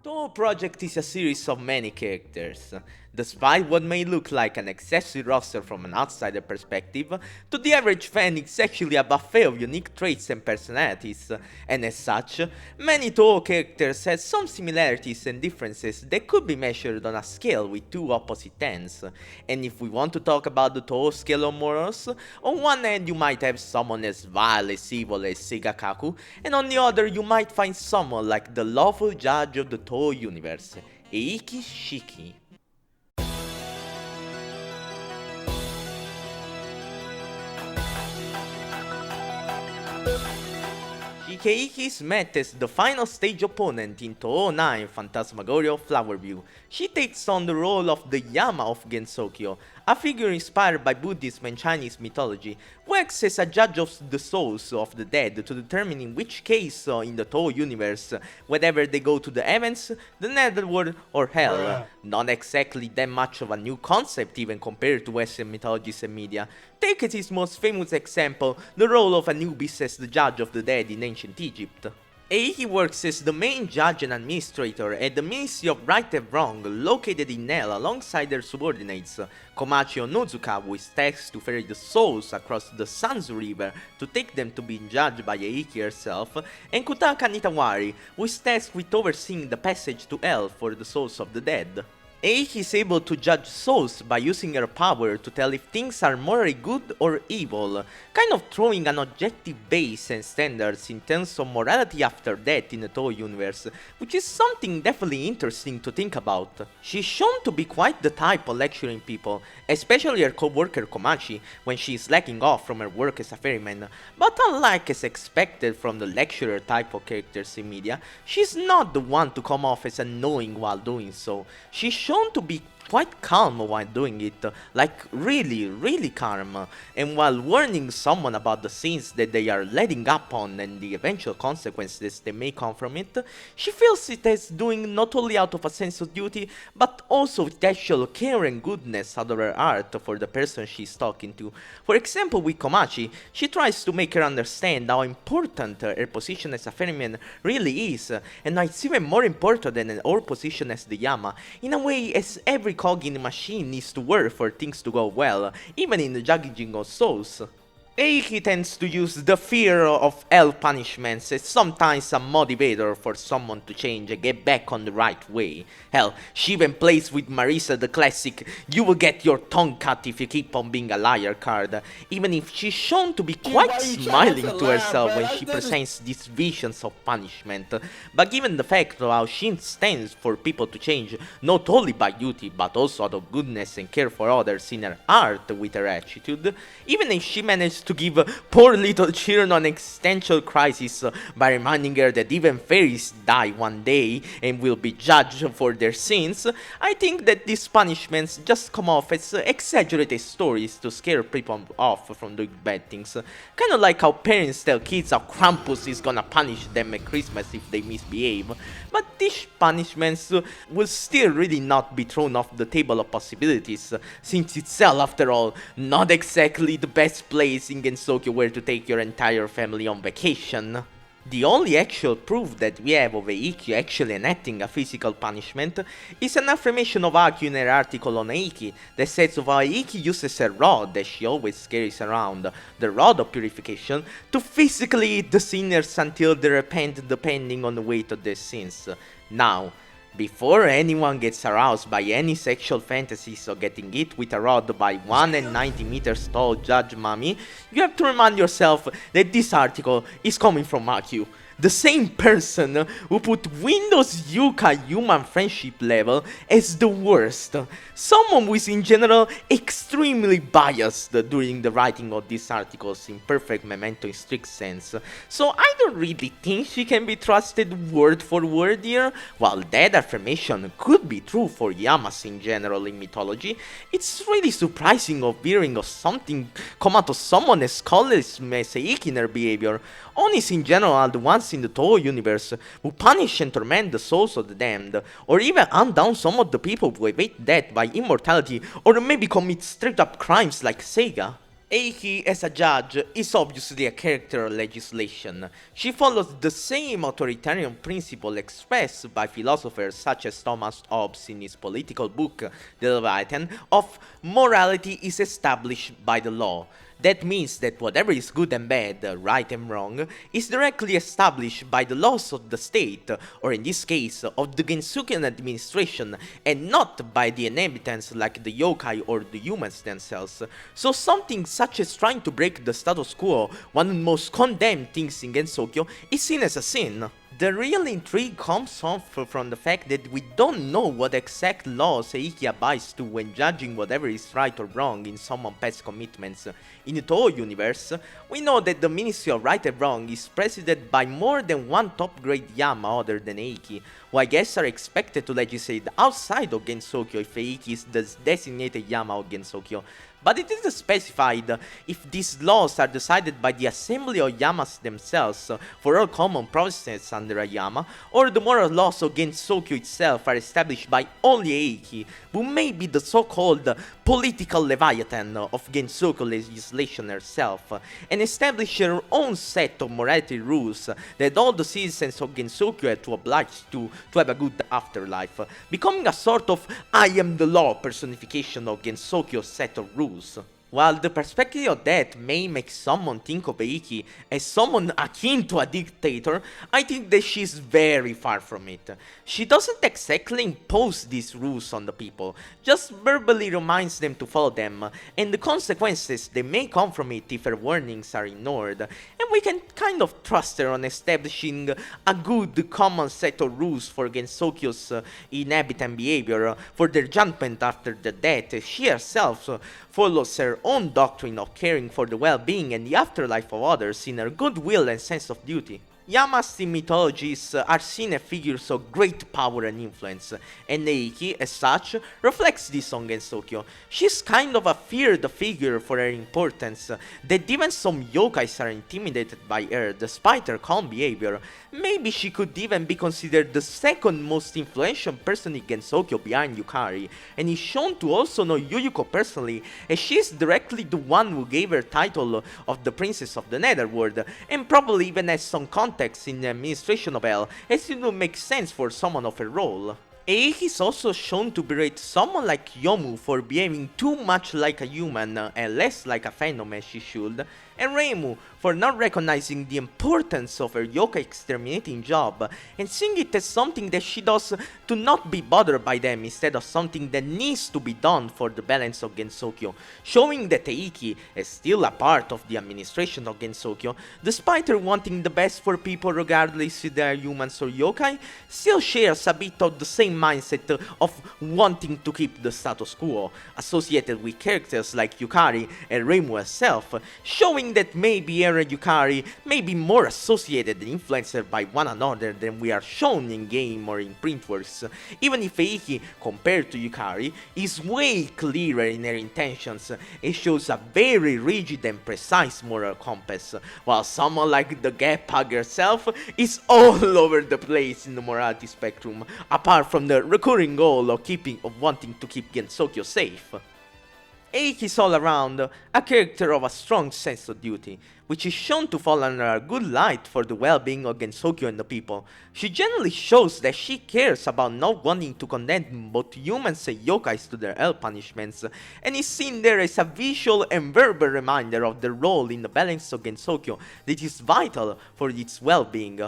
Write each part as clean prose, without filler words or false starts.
Touhou Project is a series of many characters. Despite what may look like an excessive roster from an outsider perspective, to the average fan it's actually a buffet of unique traits and personalities, and as such, many Touhou characters have some similarities and differences that could be measured on a scale with two opposite ends. And if we want to talk about the Touhou scale of morals, on one end you might have someone as vile as evil as Sigakaku, and on the other you might find someone like the lawful judge of the Touhou universe, Eiki Shiki. Shiki is met as the final stage opponent in Touhou 9 Phantasmagoria of Flowerview. She takes on the role of the Yama of Gensokyo, a figure inspired by Buddhism and Chinese mythology, who acts as a judge of the souls of the dead to determine in which case in the Touhou universe, whether they go to the heavens, the netherworld, or hell. Not exactly that much of a new concept even compared to Western mythologies and media. Take as his most famous example the role of Anubis as the judge of the dead in ancient Egypt. Eiki works as the main judge and administrator at the Ministry of Right and Wrong, located in Hell alongside their subordinates, Komachi Onozuka, who is tasked to ferry the souls across the Sanzu River to take them to be judged by Eiki herself, and Kutaka Nitawari, who is tasked with overseeing the passage to Hell for the souls of the dead. Eiki is able to judge souls by using her power to tell if things are morally good or evil, kind of throwing an objective base and standards in terms of morality after death in the Touhou universe, which is something definitely interesting to think about. She's shown to be quite the type of lecturing people, especially her co-worker Komachi, when she is slacking off from her work as a ferryman, but unlike as expected from the lecturer type of characters in media, she's not the one to come off as annoying while doing so. She's shown to be quite calm while doing it, like really calm, and while warning someone about the sins that they are letting up on and the eventual consequences that may come from it, she feels it as doing not only out of a sense of duty, but also with actual care and goodness out of her heart for the person she's talking to. For example, with Komachi, she tries to make her understand how important her position as a ferryman really is, and how it's even more important than her position as the Yama, in a way as every cog in the machine needs to work for things to go well, even in the judging of souls. Eiki tends to use the fear of hell punishments as sometimes a motivator for someone to change and get back on the right way. Hell, she even plays with Marisa the classic "you will get your tongue cut if you keep on being a liar" card, even if she's shown to be quite smiling to herself when she presents these visions of punishment. But given the fact of how she stands for people to change, not only by duty but also out of goodness and care for others in her heart with her attitude, even if she managed to give poor little children an existential crisis by reminding her that even fairies die one day and will be judged for their sins, I think that these punishments just come off as exaggerated stories to scare people off from doing bad things. Kinda like how parents tell kids how Krampus is gonna punish them at Christmas if they misbehave. But these punishments will still really not be thrown off the table of possibilities, since it's Hell after all, not exactly the best place in Gensokyo where to take your entire family on vacation. The only actual proof that we have of Eiki actually enacting a physical punishment is an affirmation of Aki in her article on Eiki that says of how Eiki uses her rod that she always carries around, the rod of purification, to physically eat the sinners until they repent depending on the weight of their sins. Now, before anyone gets aroused by any sexual fantasies or getting hit with a rod by 190 meters tall Judge Mami, you have to remind yourself that this article is coming from Akio, the same person who put Windows Yuka human friendship level as the worst. Someone who is in general extremely biased during the writing of these articles in perfect memento in strict sense. So I don't really think she can be trusted word for word here. While that affirmation could be true for Yamas in general in mythology, it's really surprising of hearing of something come out of someone as colorless as Eiki in her behavior. Onis in general are the ones in the Touhou universe who punish and torment the souls of the damned, or even hunt down some of the people who evade death by immortality or maybe commit straight up crimes like Seiga. Eiki, as a judge, is obviously a character of legislation. She follows the same authoritarian principle expressed by philosophers such as Thomas Hobbes in his political book, The Leviathan, of morality is established by the law. That means that whatever is good and bad, right and wrong, is directly established by the laws of the state, or in this case, of the Gensuken administration, and not by the inhabitants like the yokai or the humans themselves. So something such as trying to break the status quo, one of the most condemned things in Gensokyo, is seen as a sin. The real intrigue comes from the fact that we don't know what exact laws Eiki abides to when judging whatever is right or wrong in someone's past commitments. In the Touhou universe, we know that the Ministry of Right and Wrong is presided by more than one top-grade Yama other than Eiki, who I guess are expected to legislate outside of Gensokyo if Eiki is the designated Yama of Gensokyo. But it isn't specified if these laws are decided by the assembly of Yamas themselves for all common provinces under a Yama, or the moral laws of Gensokyo itself are established by only Eiki, who may be the so-called political leviathan of Gensokyo legislation herself, and establish her own set of morality rules that all the citizens of Gensokyo have to oblige to have a good afterlife, becoming a sort of I am the law personification of Gensokyo's set of rules. While the perspective of that may make someone think of Eiki as someone akin to a dictator, I think that she's very far from it. She doesn't exactly impose these rules on the people, just verbally reminds them to follow them, and the consequences that may come from it if her warnings are ignored, and we can kind of trust her on establishing a good common set of rules for Gensokyo's inhabitant behavior, for their judgment after the death. She herself follows her own doctrine of caring for the well-being and the afterlife of others in her goodwill and sense of duty. Yamas in mythologies are seen as figures of great power and influence, and Eiki, as such, reflects this on Gensokyo. She's kind of a feared figure for her importance, that even some yokais are intimidated by her despite her calm behavior. Maybe she could even be considered the second most influential person in Gensokyo behind Yukari, and is shown to also know Yuyuko personally, as she is directly the one who gave her title of the Princess of the Netherworld, and probably even has some context in the administration of Hell, as it would make sense for someone of her role. Eiki is also shown to berate someone like Youmu for behaving too much like a human and less like a phantom as she should, and Reimu for not recognizing the importance of her yokai exterminating job and seeing it as something that she does to not be bothered by them instead of something that needs to be done for the balance of Gensokyo, showing that Eiki is still a part of the administration of Gensokyo, despite her wanting the best for people regardless if they are humans or yokai, still shares a bit of the same mindset of wanting to keep the status quo, associated with characters like Yukari and Reimu herself, showing that maybe Eren and Yukari may be more associated and influenced by one another than we are shown in game or in print works, even if Eiki, compared to Yukari, is way clearer in her intentions and shows a very rigid and precise moral compass, while someone like the Gap Hug herself is all over the place in the morality spectrum, apart from the recurring goal of wanting to keep Gensokyo safe. Eiki is all around a character of a strong sense of duty, which is shown to fall under a good light for the well-being of Gensokyo and the people. She generally shows that she cares about not wanting to condemn both humans and yokais to their hell punishments, and is seen there as a visual and verbal reminder of the role in the balance of Gensokyo that is vital for its well-being.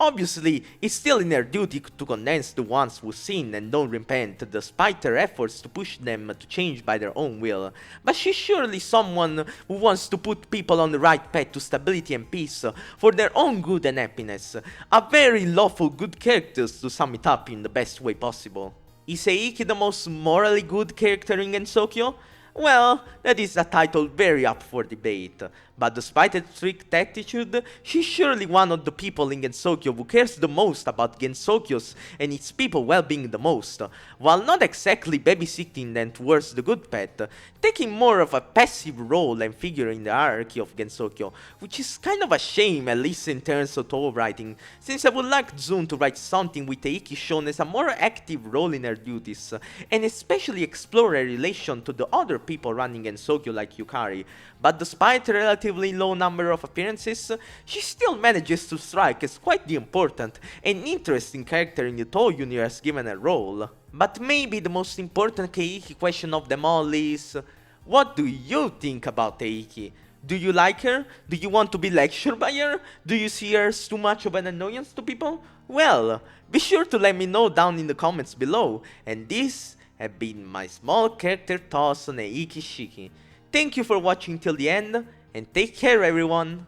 Obviously, it's still in her duty to condemn the ones who sin and don't repent, despite her efforts to push them to change by their own will. But she's surely someone who wants to put people on the right path to stability and peace for their own good and happiness. A very lawful good character, to sum it up in the best way possible. Is Eiki the most morally good character in Gensokyo? Well, that is a title very up for debate, but despite its strict attitude, she's surely one of the people in Gensokyo who cares the most about Gensokyo's and its people well-being the most, while not exactly babysitting them towards the good path, taking more of a passive role and figure in the hierarchy of Gensokyo, which is kind of a shame, at least in terms of Touhou writing, since I would like Zune to write something with Eiki shown as a more active role in her duties, and especially explore her relation to the other people running Gensokyo like Yukari, but despite a relatively low number of appearances, she still manages to strike as quite the important and interesting character in the Touhou universe given a role. But maybe the most important Keiki question of them all is, what do you think about Eiki? Do you like her? Do you want to be lectured by her? Do you see her as too much of an annoyance to people? Well, be sure to let me know down in the comments below, and these have been my small character thoughts on Eiki Shiki. Thank you for watching till the end, and take care everyone!